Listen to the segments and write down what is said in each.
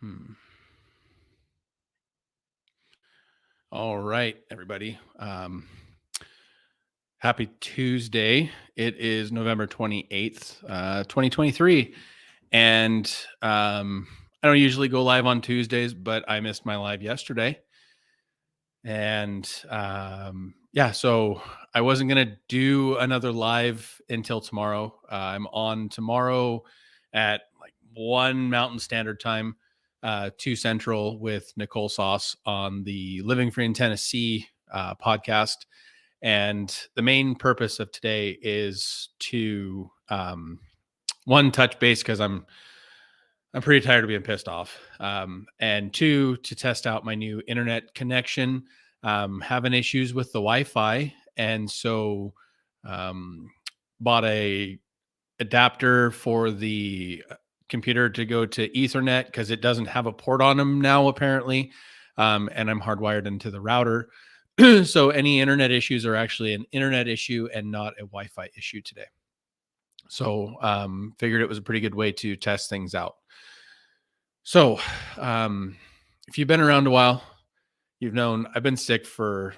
Hmm. All right, everybody. Happy Tuesday. It is November 28th, 2023. And I don't usually go live on Tuesdays, but I missed my live yesterday. And yeah, so I wasn't going to do another live until tomorrow. I'm on tomorrow at like 1 Mountain Standard Time, 2 Central with Nicole Sauce on the Living Free in Tennessee podcast. And the main purpose of today is to one, touch base because I'm pretty tired of being pissed off. And two, to test out my new internet connection. Having issues with the Wi-Fi, and so um, bought a adapter for the computer to go to Ethernet because it doesn't have a port on them now apparently, and I'm hardwired into the router. So any internet issues are actually an internet issue and not a Wi-Fi issue today. So figured it was a pretty good way to test things out. So, if you've been around a while, you've known I've been sick for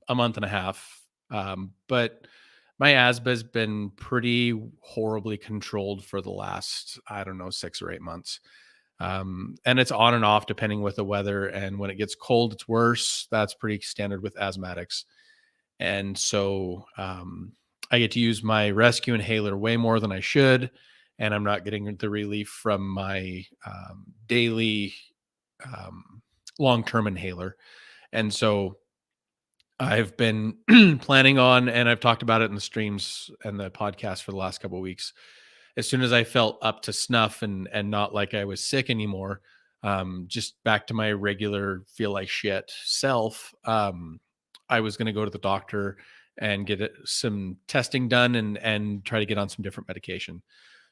a month and a half, but my asthma has been pretty horribly controlled for the last, I don't know, 6 or 8 months. And it's on and off depending with the weather. And when it gets cold, it's worse. That's pretty standard with asthmatics. And so I get to use my rescue inhaler way more than I should. And I'm not getting the relief from my daily um, long term inhaler. And so I've been planning on, and I've talked about it in the streams and the podcast for the last couple of weeks. As soon as I felt up to snuff and not like I was sick anymore, just back to my regular feel like shit self, I was going to go to the doctor and get some testing done and try to get on some different medication.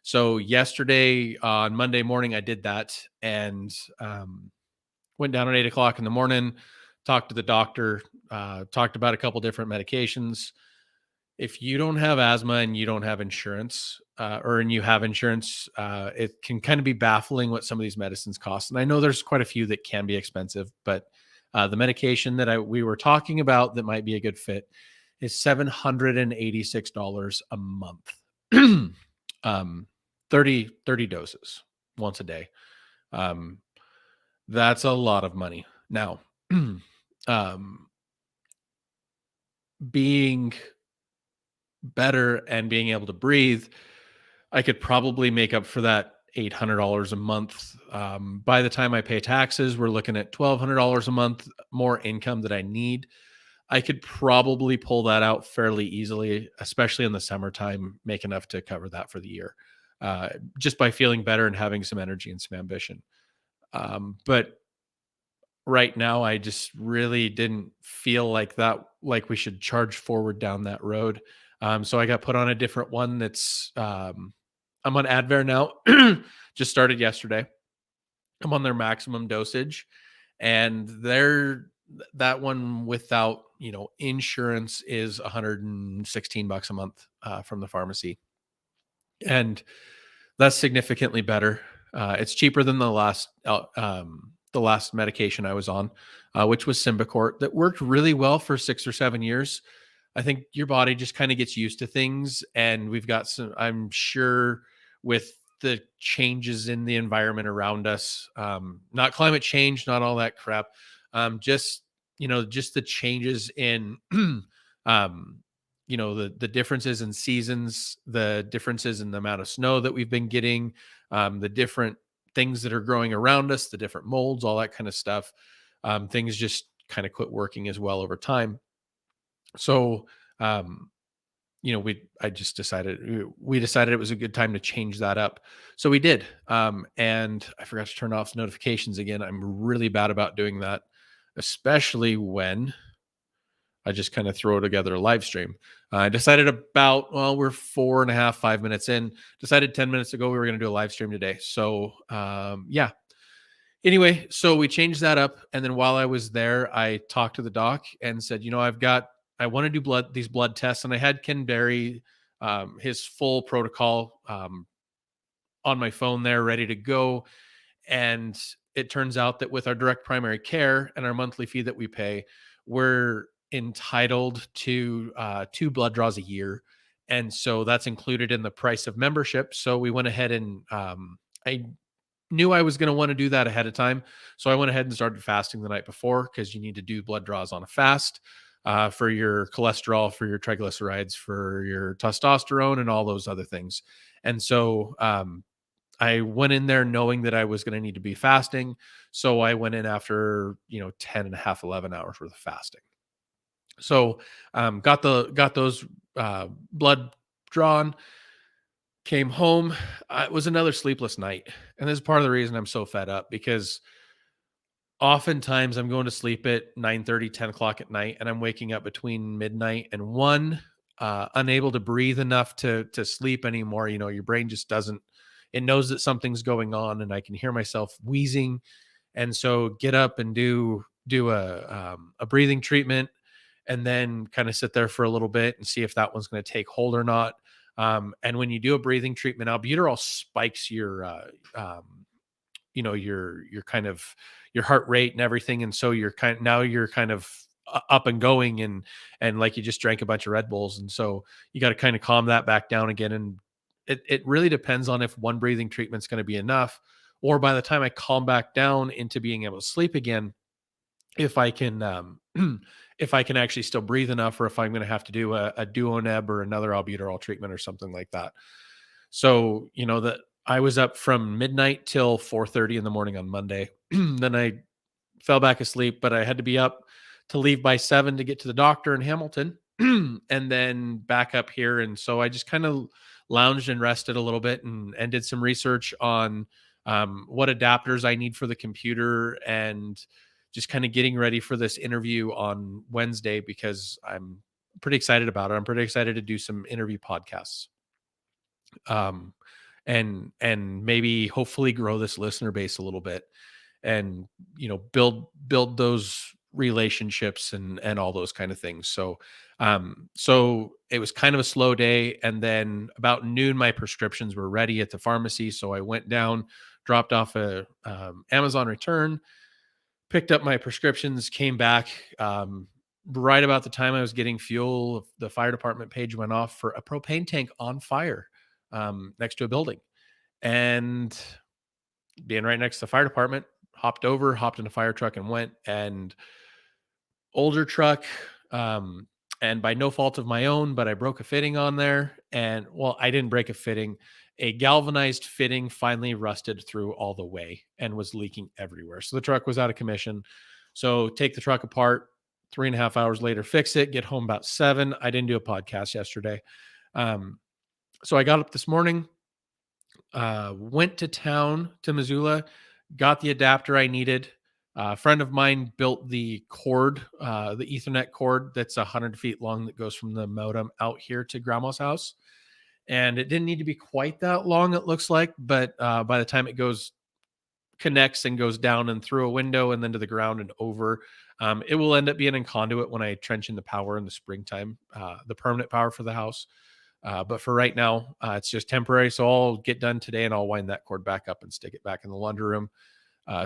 So yesterday on Monday morning, I did that and went down at 8 o'clock in the morning, talked to the doctor, talked about a couple different medications. If you don't have asthma and you don't have insurance, and you have insurance, it can kind of be baffling what some of these medicines cost. And I know there's quite a few that can be expensive, but the medication that we were talking about that might be a good fit is $786 a month. um, 30 doses once a day. Um, that's a lot of money. Now, um, being better and being able to breathe, I could probably make up for that $800 a month. By the time I pay taxes, we're looking at $1,200 a month more income that I need. I could probably pull that out fairly easily, especially in the summertime, make enough to cover that for the year, just by feeling better and having some energy and some ambition. But right now, I just really didn't feel like we should charge forward down that road. So I got put on a different one that's, I'm on Advair now, just started yesterday. I'm on their maximum dosage, and that one without, insurance is $116 a month from the pharmacy. And that's significantly better. It's cheaper than the last medication I was on, which was Symbicort, that worked really well for 6 or 7 years. I think your body just kind of gets used to things, and we've got some. I'm sure with the changes in the environment around us, not climate change, not all that crap, just just the changes in um, the differences in seasons, the differences in the amount of snow that we've been getting, the different things that are growing around us, the different molds, all that kind of stuff. Things just kind of quit working as well over time. So um, we decided it was a good time to change that up. So we did. And I forgot to turn off notifications again. I'm really bad about doing that, especially when I just kind of throw together a live stream. I decided we're 4.5, 5 minutes in, decided 10 minutes ago we were going to do a live stream today. So, yeah. Anyway, so we changed that up. And then while I was there, I talked to the doc and said, I want to do these blood tests. And I had Ken Berry, his full protocol, on my phone there ready to go. And it turns out that with our direct primary care and our monthly fee that we pay, we're entitled to 2 blood draws a year. And so that's included in the price of membership. So we went ahead and I knew I was going to want to do that ahead of time. So I went ahead and started fasting the night before because you need to do blood draws on a fast for your cholesterol, for your triglycerides, for your testosterone, and all those other things. And so I went in there knowing that I was going to need to be fasting. So I went in after, 10 and a half, 11 hours worth of fasting. So got those blood drawn, came home. It was another sleepless night. And this is part of the reason I'm so fed up because oftentimes I'm going to sleep at 9:30, 10 o'clock at night, and I'm waking up between midnight and 1, unable to breathe enough to sleep anymore. Your brain just doesn't, it knows that something's going on, and I can hear myself wheezing. And so get up and do a breathing treatment, and then kind of sit there for a little bit and see if that one's going to take hold or not. And when you do a breathing treatment, albuterol spikes your kind of your heart rate and everything, and so you're kind of up and going, and like you just drank a bunch of Red Bulls, and so you got to kind of calm that back down again. And it really depends on if one breathing treatment's going to be enough, or by the time I calm back down into being able to sleep again, if I can if I can actually still breathe enough, or if I'm going to have to do a duoneb or another albuterol treatment or something like that. So, that I was up from midnight till 4:30 in the morning on Monday. Then I fell back asleep, but I had to be up to leave by 7 to get to the doctor in Hamilton and then back up here. And so I just kind of lounged and rested a little bit, and did some research on what adapters I need for the computer, and just kind of getting ready for this interview on Wednesday because I'm pretty excited about it. I'm pretty excited to do some interview podcasts. Um, and maybe hopefully grow this listener base a little bit, and build those relationships and all those kind of things. So it was kind of a slow day, and then about noon my prescriptions were ready at the pharmacy, so I went down, dropped off a Amazon return, picked up my prescriptions, came back. Right about the time I was getting fuel, the fire department page went off for a propane tank on fire next to a building. And being right next to the fire department, hopped in a fire truck and went. And older truck, um, and by no fault of my own, but I broke a fitting on there. And well, I didn't break a fitting. A galvanized fitting finally rusted through all the way and was leaking everywhere. So the truck was out of commission. So take the truck apart, 3.5 hours later, fix it, get home about 7. I didn't do a podcast yesterday. Um, so I got up this morning, went to town to Missoula, got the adapter I needed. A friend of mine built the cord, the Ethernet cord that's 100 feet long that goes from the modem out here to grandma's house. And it didn't need to be quite that long, it looks like, but by the time it connects and goes down and through a window and then to the ground and over, it will end up being in conduit when I trench in the power in the springtime, the permanent power for the house. But for right now, it's just temporary. So I'll get done today and I'll wind that cord back up and stick it back in the laundry room,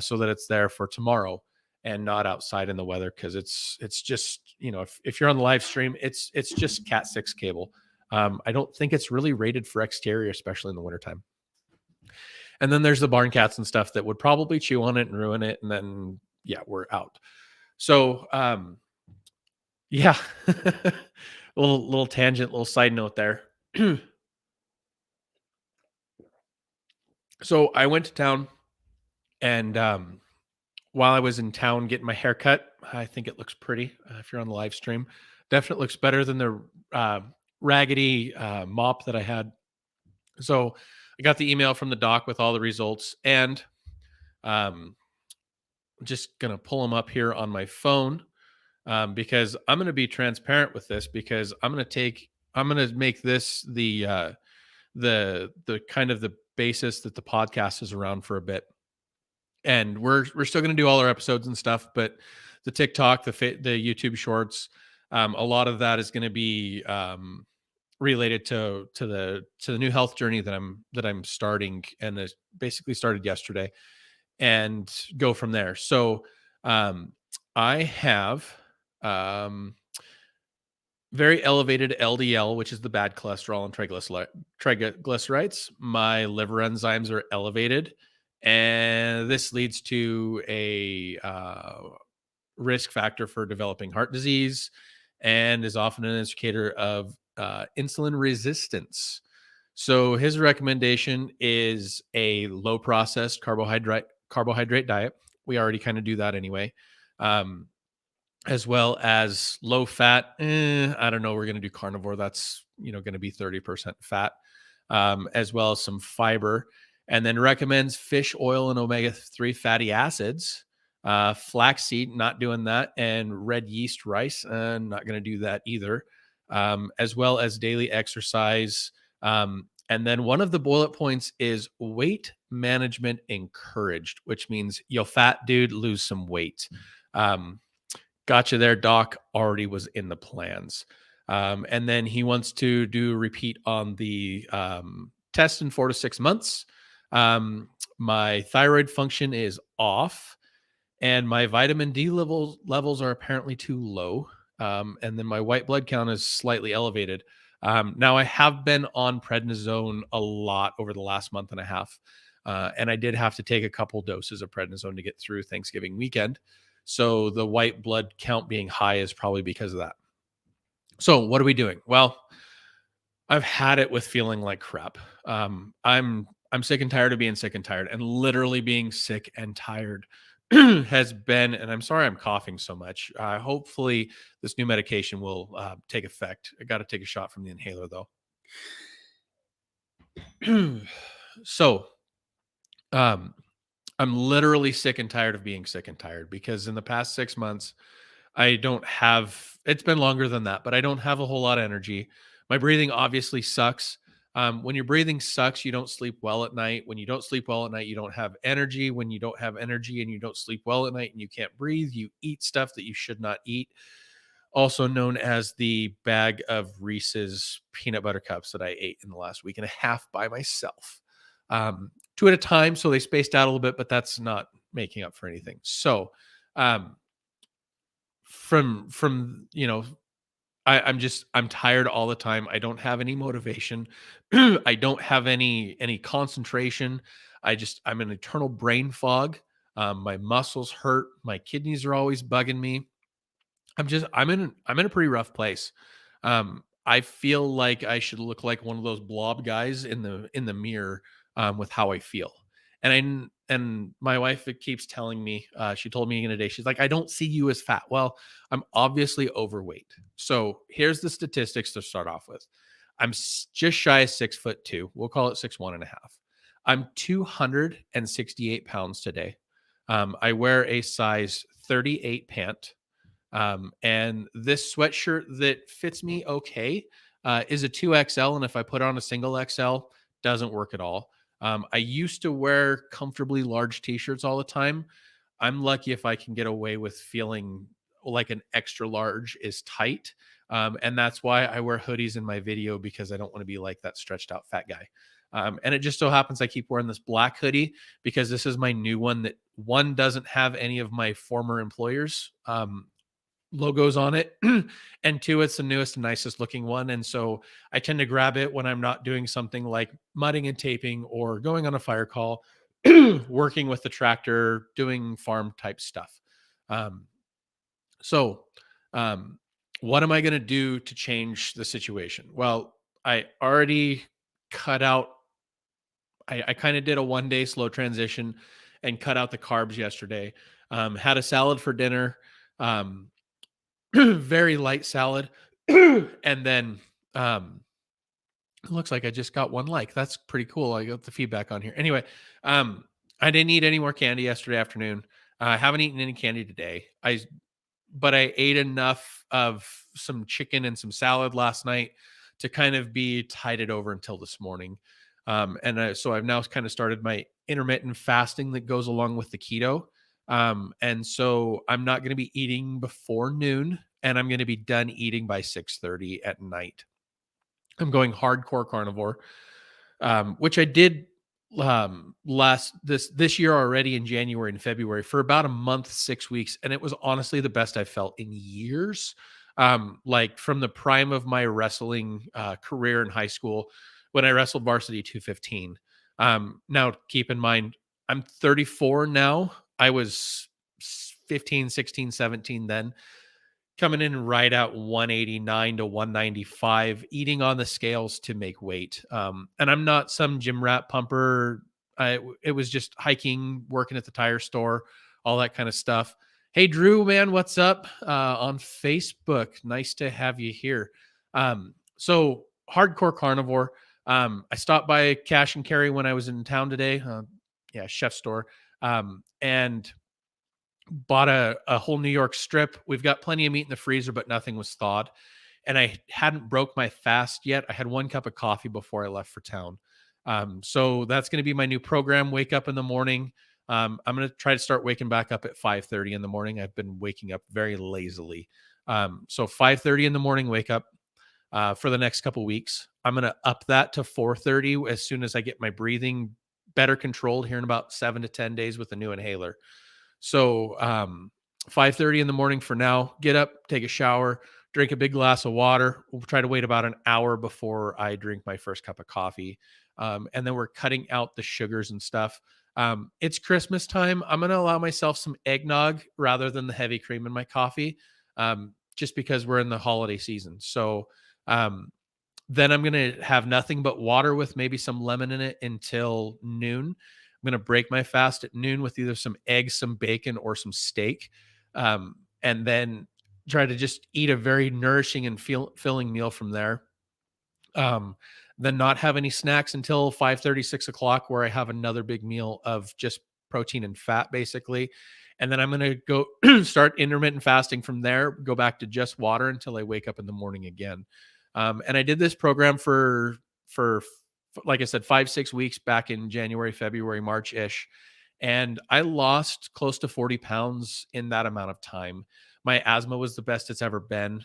so that it's there for tomorrow and not outside in the weather. Cause it's just, if you're on the live stream, it's just Cat 6 cable. I don't think it's really rated for exterior, especially in the wintertime. And then there's the barn cats and stuff that would probably chew on it and ruin it. And then, yeah, we're out. So, yeah, little tangent, little side note there. So I went to town, and while I was in town getting my hair cut, I think it looks pretty. If you're on the live stream, definitely looks better than the raggedy mop that I had. So I got the email from the doc with all the results, and um, just gonna pull them up here on my phone, because I'm gonna be transparent with this, because I'm gonna make this the kind of the basis that the podcast is around for a bit. And we're still going to do all our episodes and stuff, but the TikTok, the YouTube shorts, a lot of that is going to be related to the new health journey that I'm starting, and it basically started yesterday. and go from there. So um, I have um, very elevated LDL, which is the bad cholesterol and triglycerides. My liver enzymes are elevated, and this leads to a risk factor for developing heart disease and is often an indicator of insulin resistance. So his recommendation is a low processed carbohydrate diet. We already kind of do that anyway. Um, as well as low fat. I don't know. We're going to do carnivore. That's going to be 30% fat, as well as some fiber, and then recommends fish oil and omega-3 fatty acids. Flaxseed, not doing that, and red yeast rice, not going to do that either. As well as daily exercise. And then one of the bullet points is weight management encouraged, which means yo fat dude lose some weight. Um, Gotcha there, doc. Already was in the plans. And then he wants to do a repeat on the test in 4 to 6 months. My thyroid function is off, and my vitamin D levels are apparently too low. And then my white blood count is slightly elevated. Now I have been on prednisone a lot over the last month and a half, and I did have to take a couple doses of prednisone to get through Thanksgiving weekend. So the white blood count being high is probably because of that. So what are we doing? Well, I've had it with feeling like crap. I'm sick and tired of being sick and tired, and literally being sick and tired has been. And I'm sorry I'm coughing so much. Hopefully, this new medication will take effect. I got to take a shot from the inhaler though. So, um, I'm literally sick and tired of being sick and tired because in the past 6 months, I don't have, it's been longer than that, but I don't have a whole lot of energy. My breathing obviously sucks. When your breathing sucks, you don't sleep well at night. When you don't sleep well at night, you don't have energy. When you don't have energy and you don't sleep well at night and you can't breathe, you eat stuff that you should not eat, also known as the bag of Reese's peanut butter cups that I ate in the last week and a half by myself. Two at a time, so they spaced out a little bit, but that's not making up for anything. So, um, from I'm tired all the time. I don't have any motivation. I don't have any concentration. I'm an eternal brain fog. My muscles hurt. My kidneys are always bugging me. I'm in a pretty rough place. I feel like I should look like one of those blob guys in the mirror, with how I feel. And my wife keeps telling me, she told me in a day, she's like, I don't see you as fat. Well, I'm obviously overweight. So here's the statistics to start off with. Just shy of 6'2". We'll call it 6'1.5". I'm 268 pounds today. I wear a size 38 pant. And this sweatshirt that fits me okay is a 2XL. And if I put on a single XL, doesn't work at all. I used to wear comfortably large t-shirts all the time. I'm lucky if I can get away with feeling like an extra large is tight. And that's why I wear hoodies in my video, because I don't want to be like that stretched out fat guy. And it just so happens I keep wearing this black hoodie because this is my new one that one doesn't have any of my former employers' logos on it. And two, it's the newest and nicest looking one. And so I tend to grab it when I'm not doing something like mudding and taping or going on a fire call, working with the tractor, doing farm type stuff. Um, so, um, what am I going to do to change the situation? Well, I already cut out, I kind of did a 1 day slow transition and cut out the carbs yesterday. Had a salad for dinner. Um, very light salad. And then it looks like I just got one like. That's pretty cool. I got the feedback on here. Anyway, um, I didn't eat any more candy yesterday afternoon. I haven't eaten any candy today. But I ate enough of some chicken and some salad last night to kind of be tided over until this morning. So I've now kind of started my intermittent fasting that goes along with the keto. And so I'm not going to be eating before noon, and I'm going to be done eating by 6:30 at night. I'm going hardcore carnivore, which I did. last this year already in January and February for about a month, 6 weeks, and it was honestly the best I felt in years. Like from the prime of my wrestling career in high school when I wrestled varsity 215. Now keep in mind I'm 34 now. I was 15, 16, 17 then, coming in right at 189 to 195, eating on the scales to make weight. And I'm not some gym rat pumper. It was just hiking, working at the tire store, all that kind of stuff. Hey, Drew, man, what's up on Facebook? Nice to have you here. So, hardcore carnivore. I stopped by Cash and Carry when I was in town today. Yeah, chef store. And bought a whole New York strip. We've got plenty of meat in the freezer, but nothing was thawed. And I hadn't broke my fast yet. I had 1 cup of coffee before I left for town. So that's going to be my new program. Wake up in the morning. I'm going to try to start waking back up at 5:30 in the morning. I've been waking up very lazily. So 5:30 in the morning, wake up for the next couple weeks. I'm going to up that to 4:30 as soon as I get my breathing better controlled here in about 7 to 10 days with the new inhaler. So 5:30 in the morning for now. Get up, take a shower, drink a big glass of water. We'll try to wait about an hour before I drink my first cup of coffee. And then we're cutting out the sugars and stuff. It's Christmas time. I'm going to allow myself some eggnog rather than the heavy cream in my coffee, just because we're in the holiday season. So um, then I'm going to have nothing but water with maybe some lemon in it until noon. I'm going to break my fast at noon with either some eggs, some bacon, or some steak. And then try to just eat a very nourishing and filling meal from there. Um, then not have any snacks until 5:30, 6 o'clock, where I have another big meal of just protein and fat, basically. And then I'm going to go start intermittent fasting from there, go back to just water until I wake up in the morning again. And I did this program for like I said, 5, 6 weeks back in January, February, March ish. And I lost close to 40 pounds in that amount of time. My asthma was the best it's ever been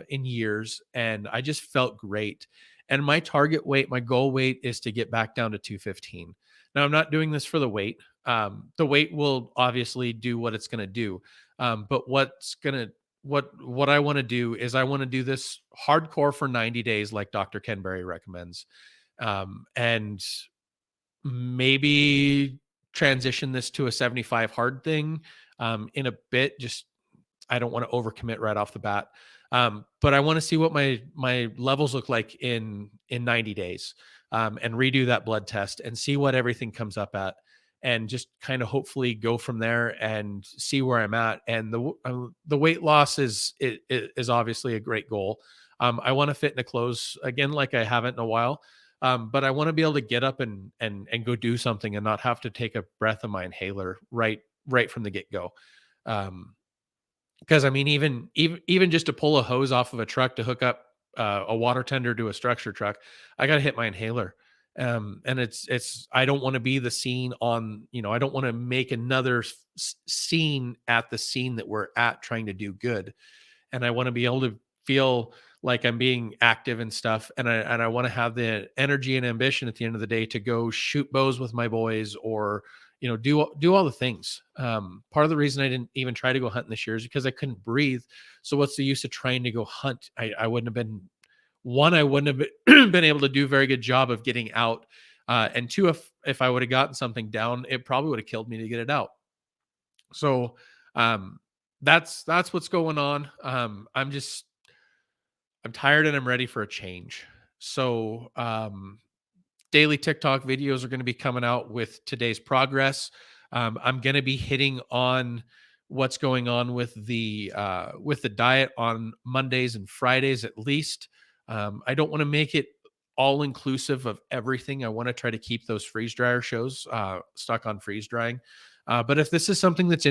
in years. And I just felt great. And my target weight, my goal weight is to get back down to 215. Now, I'm not doing this for the weight. The weight will obviously do what it's going to do. But what I want to do is I want to do this hardcore for 90 days, like Dr. Ken Berry recommends. And maybe transition this to a 75 hard thing in a bit. Just I don't want to overcommit right off the bat. But I want to see what my levels look like in 90 days, and redo that blood test and see what everything comes up at, and just kind of hopefully go from there and see where I'm at. And the weight loss is obviously a great goal. I want to fit into clothes again like I haven't in a while. But I want to be able to get up and go do something and not have to take a breath of my inhaler right from the get go. Um, because I mean, even just to pull a hose off of a truck to hook up a water tender to a structure truck, I got to hit my inhaler. And it's I don't want to be the scene on, I don't want to make another scene at the scene that we're at trying to do good. And I want to be able to feel like I'm being active and stuff. And I want to have the energy and ambition at the end of the day to go shoot bows with my boys, or do all the things. Part of the reason I didn't even try to go hunting this year is because I couldn't breathe. So what's the use of trying to go hunt? I wouldn't have been one. I wouldn't have been able to do a very good job of getting out. And two, if I would have gotten something down, it probably would have killed me to get it out. So um, that's what's going on. I'm tired and I'm ready for a change. So daily TikTok videos are going to be coming out with today's progress. I'm going to be hitting on what's going on with the diet on Mondays and Fridays at least. I don't want to make it all inclusive of everything. I want to try to keep those freeze dryer shows stuck on freeze drying. But if this is something that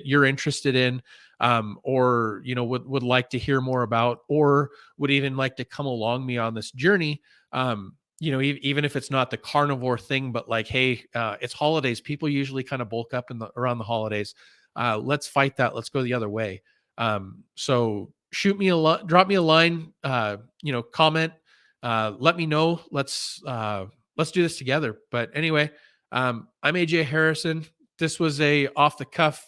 you're interested in, or would like to hear more about, or would even like to come along me on this journey, even if it's not the carnivore thing, but like, hey, it's holidays. People usually kind of bulk up around the holidays. Let's fight that. Let's go the other way. So drop me a line, comment, let me know. let's do this together. But anyway, I'm AJ Harrison. This was a off the cuff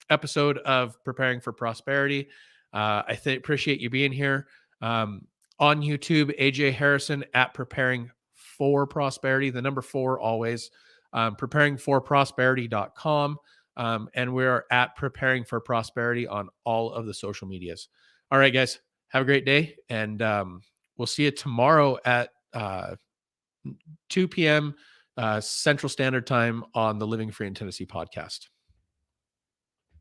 episode of Preparing for Prosperity. Appreciate you being here. On YouTube, AJ Harrison at Preparing for Prosperity, the number 4 always. Preparingforprosperity.com. And we're at Preparing for Prosperity on all of the social medias. All right, guys, have a great day. And we'll see you tomorrow at 2 p.m. Central Standard Time on the Living Free in Tennessee podcast.